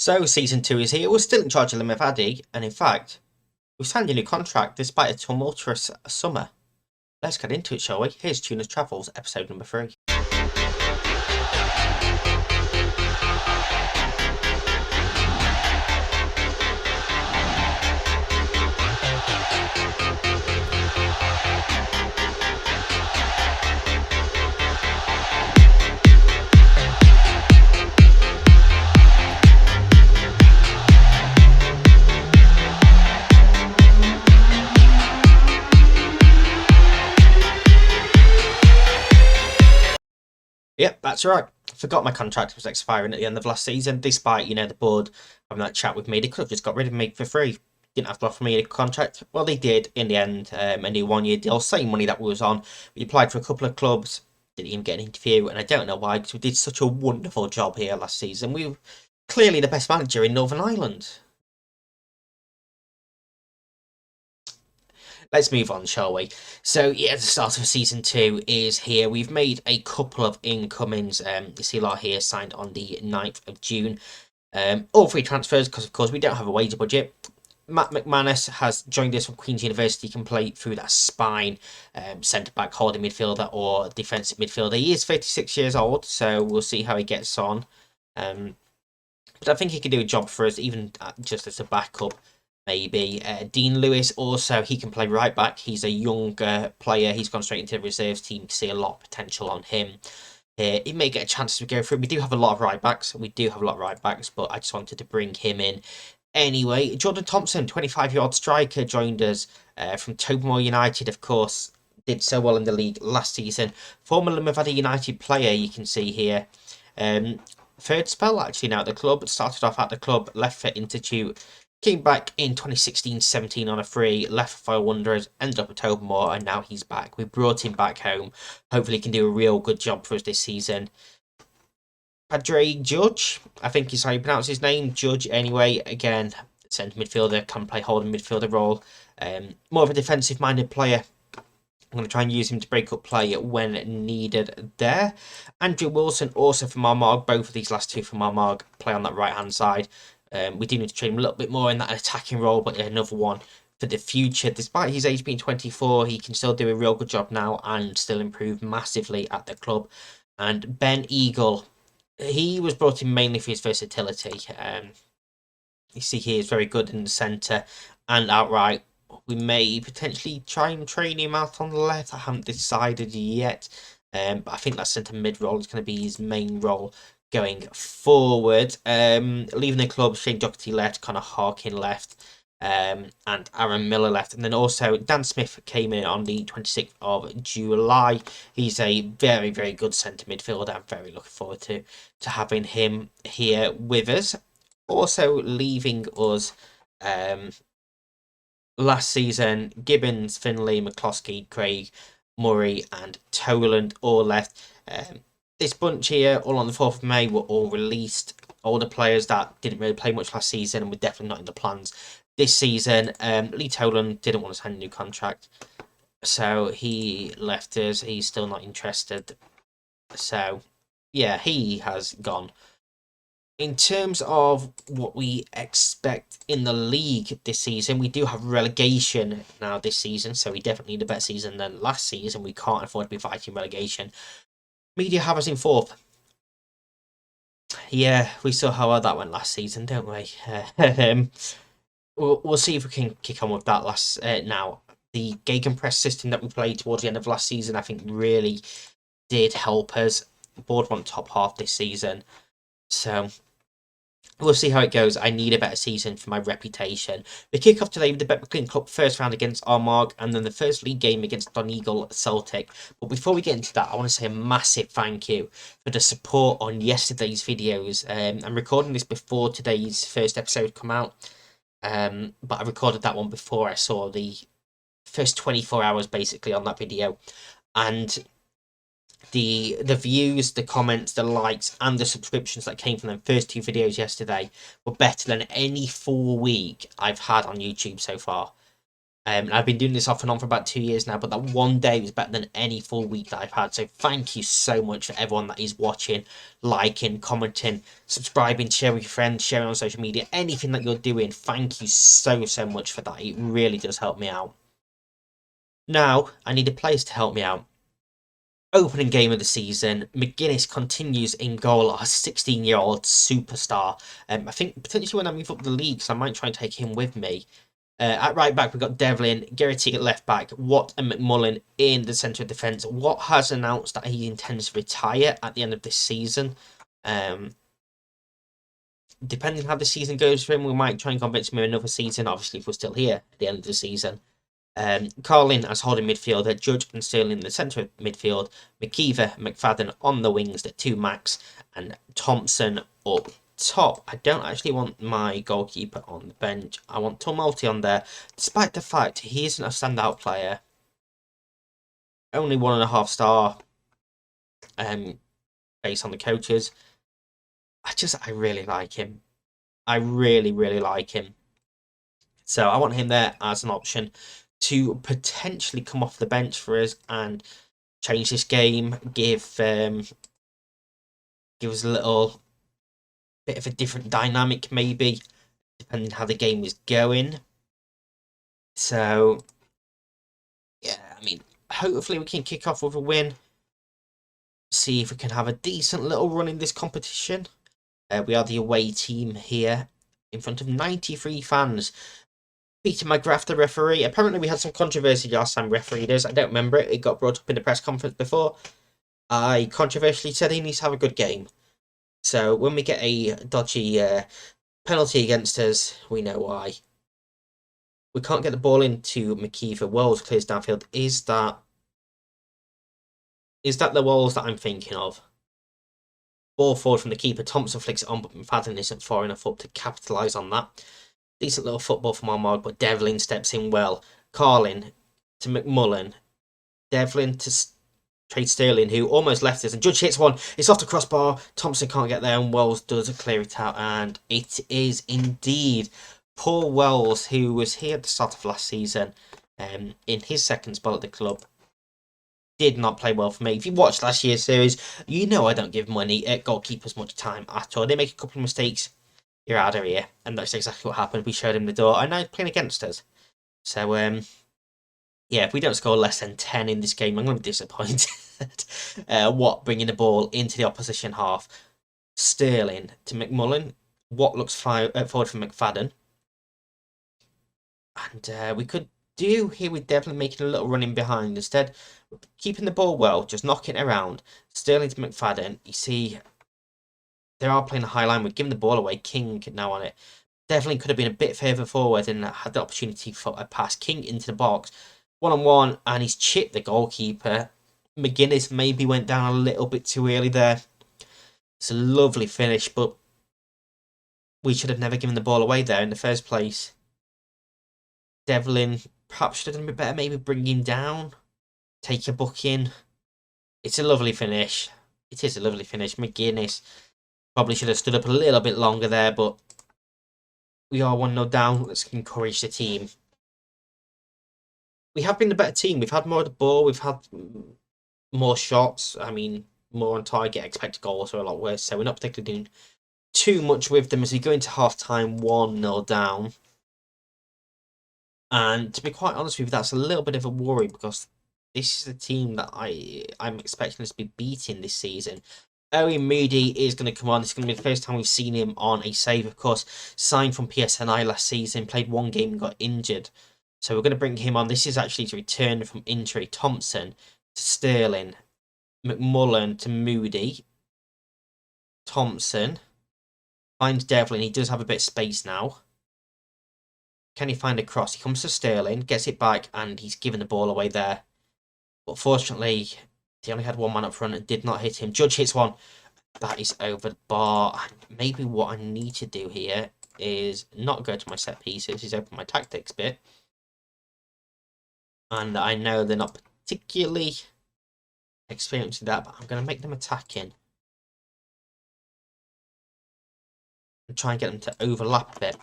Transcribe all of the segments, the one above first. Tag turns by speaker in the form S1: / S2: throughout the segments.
S1: So season 2 is here. We're still in charge of Limavady, and in fact, we've signed a new contract despite a tumultuous summer. Let's get into it, shall we? Here's Tuna's Travels, episode number 3. Yep, that's right. I forgot my contract was expiring at the end of last season, despite, the board having that chat with me. They could have just got rid of me for free. Didn't have to offer me a contract. Well, they did in the end. A new 1-year deal, same money that we was on. We applied for a couple of clubs, didn't even get an interview, and I don't know why, because we did such a wonderful job here last season. We were clearly the best manager in Northern Ireland. Let's move on, shall we? So, yeah, the start of season 2 is here. We've made a couple of incomings. You see a lot here signed on the 9th of June. All free transfers, because, of course, we don't have a wage budget. Matt McManus has joined us from Queen's University. He can play through that spine, centre-back, holding midfielder or defensive midfielder. He is 36 years old, so we'll see how he gets on. But I think he can do a job for us, even just as a backup. Maybe Dean Lewis also, he can play right back. He's a younger player. He's gone straight into the reserves team. See a lot of potential on him. He may get a chance to go through. We do have a lot of right backs. But I just wanted to bring him in. Anyway, Jordan Thompson, 25-year-old striker, joined us from Tobermoor United, of course. Did so well in the league last season. Former Limavady United player, you can see here. Third spell, actually, now at the club. Started off at the club, left for Institute. Came back in 2016-17 on a free, left for Wanderers, ended up at Tobermoor, and now he's back. We brought him back home. Hopefully he can do a real good job for us this season. Padre Judge, I think is how you pronounce his name. Judge, anyway. Again, centre midfielder, can play holding midfielder role. More of a defensive-minded player. I'm going to try and use him to break up play when needed there. Andrew Wilson, also from Armagh. Both of these last two from Armagh play on that right-hand side. We do need to train him a little bit more in that attacking role, but another one for the future. Despite his age being 24, he can still do a real good job now and still improve massively at the club. And Ben Eagle, he was brought in mainly for his versatility. You see he is very good in the centre and outright. We may potentially try and train him out on the left. I haven't decided yet. But I think that centre mid role is going to be his main role going forward. Leaving the club, Shane Doherty left, Connor Harkin left, and Aaron Miller left. And then also Dan Smith came in on the 26th of July. He's a very, very good centre midfielder. I'm very looking forward to having him here with us. Also leaving us last season, Gibbons, Finlay, McCloskey, Craig, Murray and Toland all left. This bunch here, all on the 4th of May, were all released. All the players that didn't really play much last season and were definitely not in the plans this season. Lee Toland didn't want to sign a new contract, so he left us. He's still not interested. So, yeah, he has gone. In terms of what we expect in the league this season, we do have relegation now this season, so we definitely need a better season than last season. We can't afford to be fighting relegation. Media have us in 4th. Yeah, we saw how well that went last season, don't we? We'll see if we can kick on with that now. The gegenpress system that we played towards the end of last season, I think, really did help us. The board want top half this season, so we'll see how it goes. I need a better season for my reputation. We kick off today with the Bet McLean Club first round against Armagh and then the first league game against Donegal Celtic. But before we get into that, I want to say a massive thank you for the support on yesterday's videos. I'm recording this before today's first episode come out. But I recorded that one before I saw the first 24 hours basically on that video. And the views, the comments, the likes, and the subscriptions that came from them first 2 videos yesterday were better than any full week I've had on YouTube so far. I've been doing this off and on for about 2 years now, but that one day was better than any full week that I've had. So thank you so much for everyone that is watching, liking, commenting, subscribing, sharing with your friends, sharing on social media, anything that you're doing. Thank you so, so much for that. It really does help me out. Now, I need a place to help me out. Opening game of the season, McGuinness continues in goal, our 16-year-old superstar. I think potentially when I move up the leagues, I might try and take him with me. At right back, we've got Devlin, Garrity at left back, Watt and McMullen in the centre of defence. Watt has announced that he intends to retire at the end of this season. Depending on how the season goes for him, we might try and convince him of another season, obviously, if we're still here at the end of the season. Carlin as holding midfielder, Judge and Sterling in the centre of midfield, McKeever, McFadden on the wings at 2 max, and Thompson up top. I don't actually want my goalkeeper on the bench. I want Tumulty on there, despite the fact he isn't a standout player. Only 1.5 star based on the coaches. I really like him. I really, really like him. So I want him there as an option to potentially come off the bench for us and change this game, give us a little bit of a different dynamic, maybe, depending on how the game is going. So, yeah, I mean, hopefully we can kick off with a win. See if we can have a decent little run in this competition. We are the away team here in front of 93 fans. Peter McGrath, the referee. Apparently we had some controversy last time refereed us. I don't remember it. It got brought up in the press conference before. I controversially said he needs to have a good game. So when we get a dodgy penalty against us, we know why. We can't get the ball into McKeever. Wells clears downfield. Is that the Wells that I'm thinking of? Ball forward from the keeper. Thompson flicks it on, but McFadden isn't far enough up to capitalise on that. Decent little football from Armagh, but Devlin steps in well. Carlin to McMullen. Devlin to trade Sterling, who almost left us, and Judge hits one. It's off the crossbar. Thompson can't get there, and Wells does clear it out, and it is indeed poor Wells, who was here at the start of last season, in his second spell at the club. Did not play well for me. If you watched last year's series, you know I don't give money goalkeepers much time at all. They make a couple of mistakes, you're out of here, and that's exactly what happened. We showed him the door, and now he's playing against us. So, yeah, if we don't score less than 10 in this game, I'm going to be disappointed. Watt bringing the ball into the opposition half. Sterling to McMullen. Watt looks forward for McFadden. And we could do here with Devlin making a little run in behind. Instead, keeping the ball well, just knocking it around. Sterling to McFadden. You see, they are playing a high line. We're giving the ball away. King now on it. Devlin could have been a bit further forward and had the opportunity for a pass. King into the box. 1-on-1, and he's chipped the goalkeeper. McGuinness maybe went down a little bit too early there. It's a lovely finish, but we should have never given the ball away there in the first place. Devlin perhaps should have done a bit better, maybe bring him down, take a booking. It's a lovely finish. It is a lovely finish. McGuinness probably should have stood up a little bit longer there, but we are 1-0 down. Let's encourage the team. We have been the better team. We've had more of the ball. We've had more shots. I mean, more on target. Expected goals are a lot worse. So we're not particularly doing too much with them as we go into half-time 1-0 down. And to be quite honest with you, that's a little bit of a worry because this is a team that I'm expecting us to be beating this season. Owen Moody is going to come on. It's going to be the first time we've seen him on a save, of course. Signed from PSNI last season, played one game and got injured. So we're going to bring him on. This is actually to return from injury. Thompson to Sterling. McMullen to Moody. Thompson. Finds Devlin. He does have a bit of space now. Can he find a cross? He comes to Sterling, gets it back, and he's given the ball away there. But fortunately, he only had one man up front and did not hit him. Judge hits one. That is over the bar. Maybe what I need to do here is not go to my set pieces, is open my tactics bit. And I know they're not particularly experienced with that, but I'm going to make them attacking. And try and get them to overlap a bit.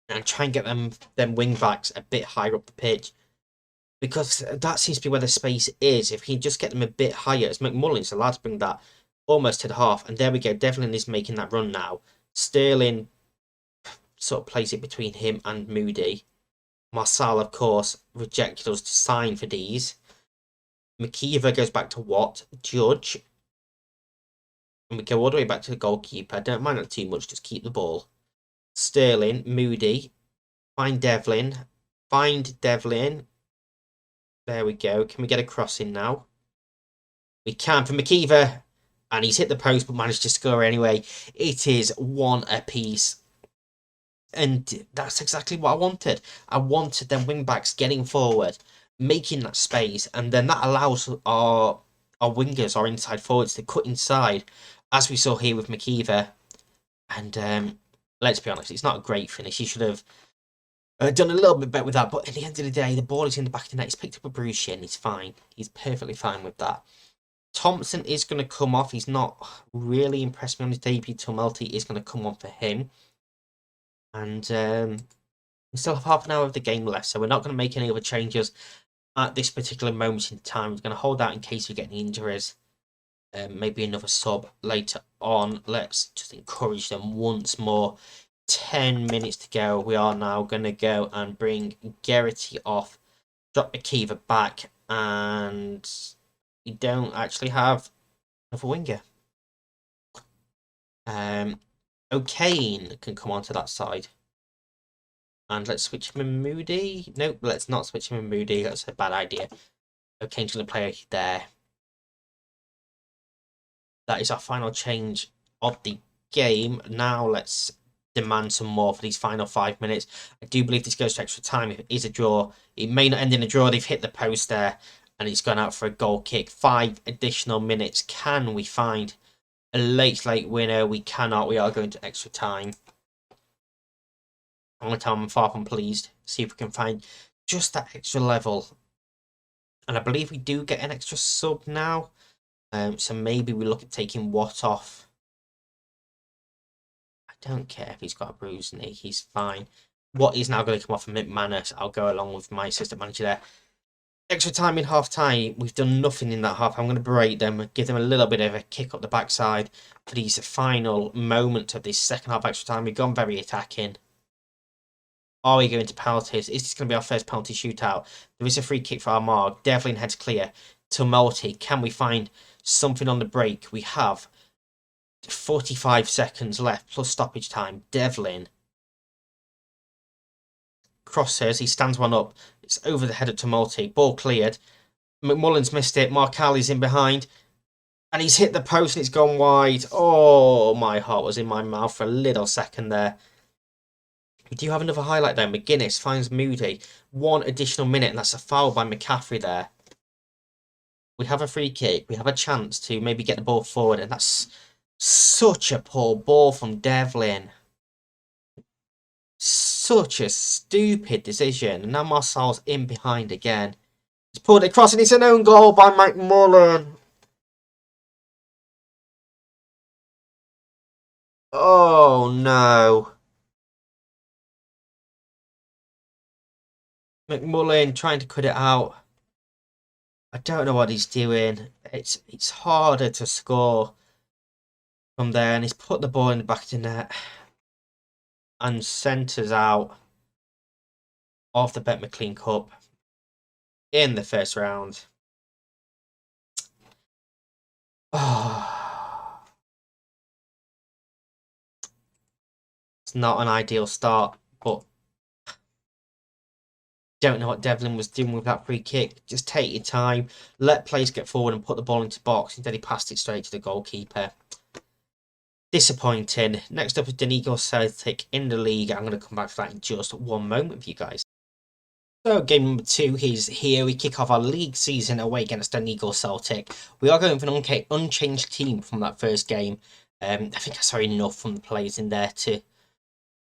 S1: and try and get them wing backs a bit higher up the pitch. Because that seems to be where the space is. If he just get them a bit higher, as McMullen's allowed to bring that almost to the half. And there we go. Devlin is making that run now. Sterling sort of plays it between him and Moody. Marçal, of course, rejected us to sign for these. McKeever goes back to Watt. Judge. And we go all the way back to the goalkeeper. I don't mind that too much. Just keep the ball. Sterling. Moody. Find Devlin. Find Devlin. There we go. Can we get a crossing now? We can for McKeever. And he's hit the post but managed to score anyway. It is 1 apiece. And that's exactly what I wanted. I wanted them wing-backs getting forward, making that space. And then that allows our wingers, our inside forwards, to cut inside. As we saw here with McKeever. And let's be honest, it's not a great finish. He should have done a little bit better with that, but at the end of the day, the ball is in the back of the net. He's picked up a bruised shin. He's fine. He's perfectly fine with that. Thompson is going to come off. He's not really impressed me on his debut. Calamity is going to come on for him. And we still have half an hour of the game left, so we're not going to make any other changes at this particular moment in time. We're going to hold out in case we get any injuries. Maybe another sub later on. Let's just encourage them once more. 10 minutes to go. We are now going to go and bring Geraghty off, drop McKeever back, and we don't actually have another winger. O'Kane can come onto that side. And let's switch him in Moody. Nope, let's not switch him in Moody. That's a bad idea. O'Kane's going to play there. That is our final change of the game. Now let's demand some more for these final 5 minutes. I do believe this goes to extra time. If it is a draw, it may not end in a draw. They've hit the post there and it's gone out for a goal kick. 5 additional minutes. Can we find a late winner? We cannot. We are going to extra time. I'm going to tell them I'm far from pleased. See if we can find just that extra level. And I believe we do get an extra sub now. So maybe we look at taking Watt off. I don't care if he's got a bruised knee. He's fine. Watt is now going to come off for McManus. I'll go along with my assistant manager there. Extra time in half time. We've done nothing in that half. I'm going to berate them, give them a little bit of a kick up the backside for these final moments of this second half extra time. We've gone very attacking. Are we going to penalties? Is this going to be our first penalty shootout? There is a free kick for Armagh. Devlin heads clear. Tumulty. Can we find something on the break? We have 45 seconds left plus stoppage time. Devlin crosses. He stands one up. It's over the head of Tumulty. Ball cleared. McMullen's missed it. Marcali's in behind. And he's hit the post and it's gone wide. Oh, my heart was in my mouth for a little second there. We do have another highlight there. McGuinness finds Moody. 1 additional minute, and that's a foul by McCaffrey there. We have a free kick. We have a chance to maybe get the ball forward, and that's such a poor ball from Devlin. Such a stupid decision. And now Marçal's in behind again. He's pulled it across, and it's an own goal by McMullen. Oh, no. McMullen trying to cut it out. I don't know what he's doing. It's harder to score from there, and he's put the ball in the back of the net and centres out of the Bet McLean Cup in the first round. Oh. It's not an ideal start, but don't know what Devlin was doing with that free kick. Just take your time, let players get forward and put the ball into the box. Instead, he passed it straight to the goalkeeper. Disappointing. Next up is Donegal Celtic in the league. I'm going to come back to that in just one moment for you guys. So game number 2 is here. We kick off our league season away against Donegal Celtic. We are going for an unchanged team from that first game. I think I saw enough from the players in there to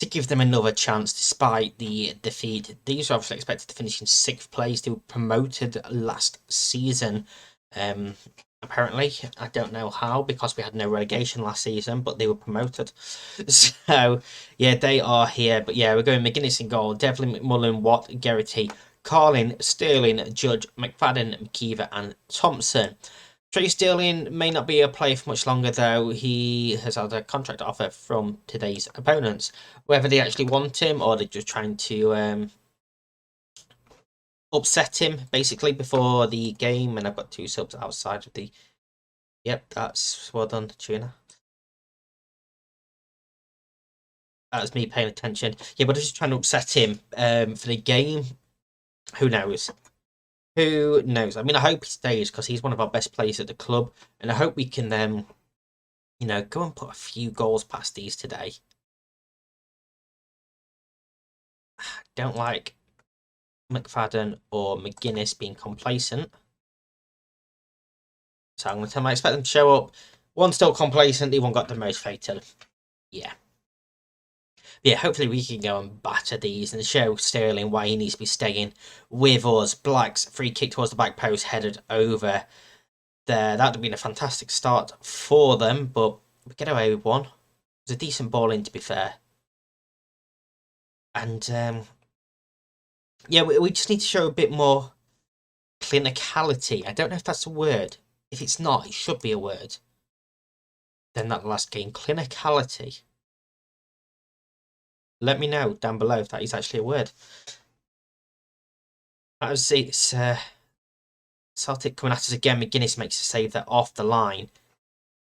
S1: give them another chance despite the defeat. These are obviously expected to finish in 6th place. They were promoted last season. apparently. I don't know how, because we had no relegation last season, but they were promoted. So, yeah, they are here. But yeah, we're going McGuinness in goal, Devlin, McMullen, Watt, Geraghty, Carlin, Sterling, Judge, McFadden, McKeever, and Thompson. Trey Sterling may not be a player for much longer, though. He has had a contract offer from today's opponents. Whether they actually want him or they're just trying to upset him, basically, before the game. And I've got 2 subs outside of the... Yep, that's well done, Tuna. That was me paying attention. Yeah, but I'm just trying to upset him for the game. Who knows? Who knows? I mean, I hope he stays, because he's one of our best players at the club. And I hope we can, go and put a few goals past these today. Don't like McFadden or McGuinness being complacent. So I'm going to tell them I expect them to show up. One still complacent, the one got demotivated. Yeah. Yeah, hopefully we can go and batter these and show Sterling why he needs to be staying with us. Black's free kick towards the back post, headed over there. That would have been a fantastic start for them, but we get away with one. It was a decent ball in, to be fair. And, yeah, we just need to show a bit more clinicality. I don't know if that's a word. If it's not, it should be a word. Then that last game, clinicality. Let me know down below if that is actually a word. As it's Celtic coming at us again. McGuinness makes a save there off the line.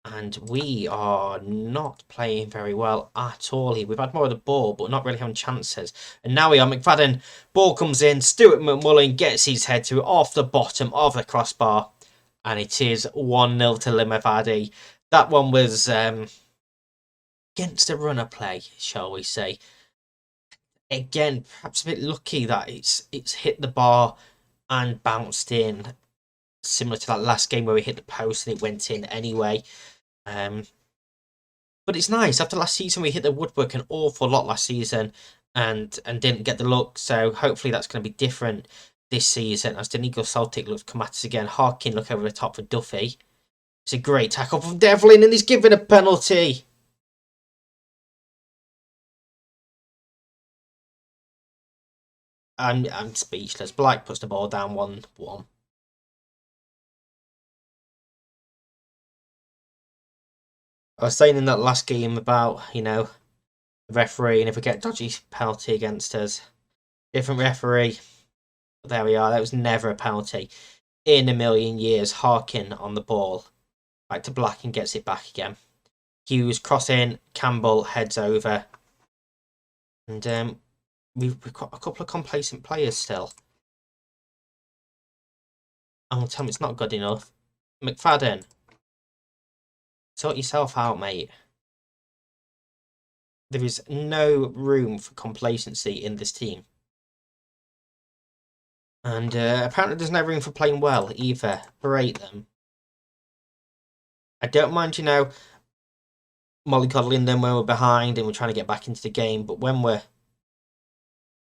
S1: And we are not playing very well at all here. We've had more of the ball, but not really having chances. And now we are. McFadden, ball comes in. Stuart McMullen gets his head to off the bottom of the crossbar. And it is 1-0 to Limavady. That one was against a runner play, shall we say. Again, perhaps a bit lucky that it's hit the bar and bounced in, similar to that last game where we hit the post and it went in anyway. But it's nice. After last season, we hit the woodwork an awful lot last season and didn't get the look. So hopefully that's going to be different this season as Donegal Celtic looks to come at us again. Harkin look over the top for Duffy. It's a great tackle from Devlin and he's given a penalty. I'm speechless. Black puts the ball down 1-1. I was saying in that last game about, the referee, and if we get dodgy penalty against us, different referee. But there we are. That was never a penalty in a million years. Harkin on the ball. Back to Black and gets it back again. Hughes crossing. Campbell heads over. And we've got a couple of complacent players still. And tell me it's not good enough. McFadden, sort yourself out, mate. There is no room for complacency in this team. And apparently there's no room for playing well either. Berate them. I don't mind, mollycoddling them when we're behind and we're trying to get back into the game. But when we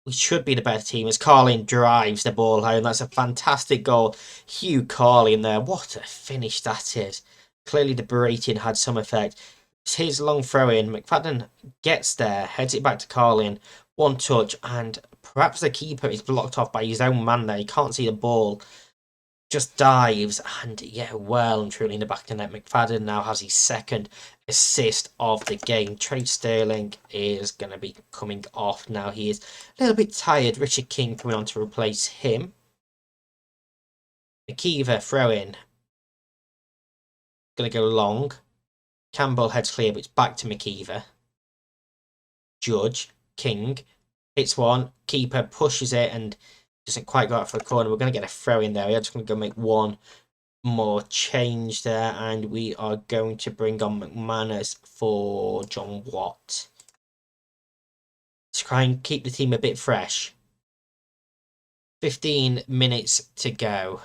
S1: should be the better team, as Carlin drives the ball home. That's a fantastic goal. Hugh Carlin there. What a finish that is. Clearly the berating had some effect. It's his long throw in. McFadden gets there, heads it back to Carlin. One touch, and perhaps the keeper is blocked off by his own man there. He can't see the ball. Just dives, and yeah, well and truly in the back of the net. McFadden now has his second assist of the game. Trey Sterling is going to be coming off now. He is a little bit tired. Richard King coming on to replace him. McKeever throw in. Going to go long. Campbell heads clear, but it's back to McKeever. Judge, King, hits one. Keeper pushes it and doesn't quite go out for the corner. We're going to get a throw in there. We're just going to go make one more change there, and we are going to bring on McManus for John Watt to try and keep the team a bit fresh. 15 minutes to go.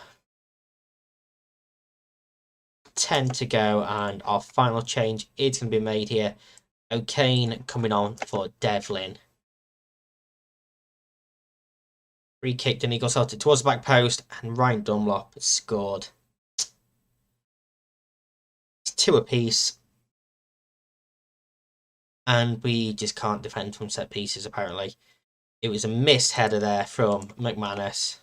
S1: 10 to go, and our final change is going to be made here. O'Kane coming on for Devlin. Free kick, Donegal Celtic towards the back post, and Ryan Dunlop scored. 2 apiece. And we just can't defend from set pieces, apparently. It was a missed header there from McManus.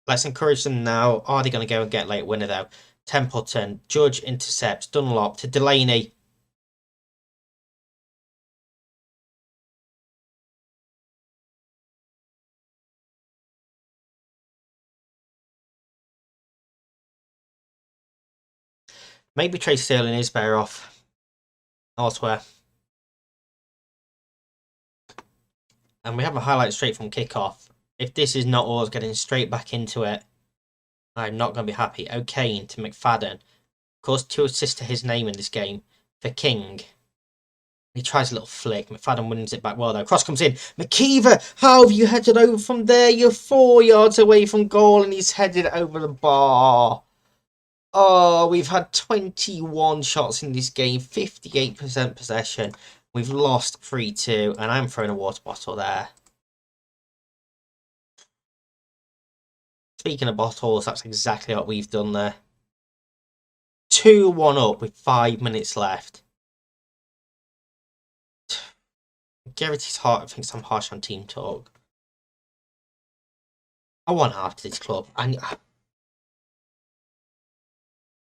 S1: Let's encourage them now. Are they going to go and get late winner, though? Templeton. Judge intercepts. Dunlop to Delaney. Maybe Trace Sterling is better off elsewhere. And we have a highlight straight from kickoff. If this is not us getting straight back into it, I'm not going to be happy. O'Kane to McFadden. Of course, 2 assists to his name in this game for King. He tries a little flick. McFadden wins it back well, though. Cross comes in. McKeever, how have you headed over from there? You're 4 yards away from goal, and he's headed over the bar. Oh, we've had 21 shots in this game, 58% possession. We've lost 3-2, and I'm throwing a water bottle there. Speaking of bottles, that's exactly what we've done there. 2-1 up with 5 minutes left. Garrett's heart thinks I'm harsh on team talk. I want out of this club.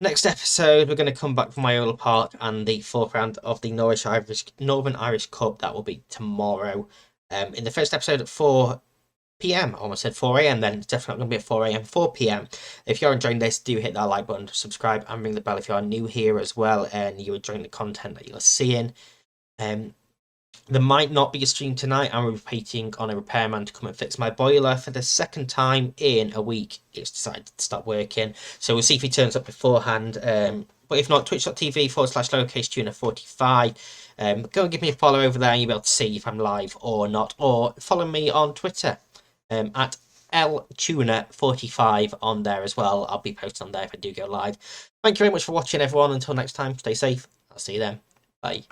S1: Next episode, we're going to come back from Iola Park and the 4th round of the Northern Irish Cup. That will be tomorrow. In the first episode at 4 p.m. I almost said 4 a.m. then. It's definitely going to be at 4 a.m. 4 p.m. If you're enjoying this, do hit that like button, subscribe, and ring the bell if you are new here as well and you're enjoying the content that you're seeing. There might not be a stream tonight. I'm waiting on a repairman to come and fix my boiler for the 2nd time in a week. It's decided to stop working. So we'll see if he turns up beforehand. But if not, twitch.tv/lowercase tuner45. Go and give me a follow over there and you'll be able to see if I'm live or not. Or follow me on Twitter at ltuner45 on there as well. I'll be posting on there if I do go live. Thank you very much for watching, everyone. Until next time, stay safe. I'll see you then. Bye.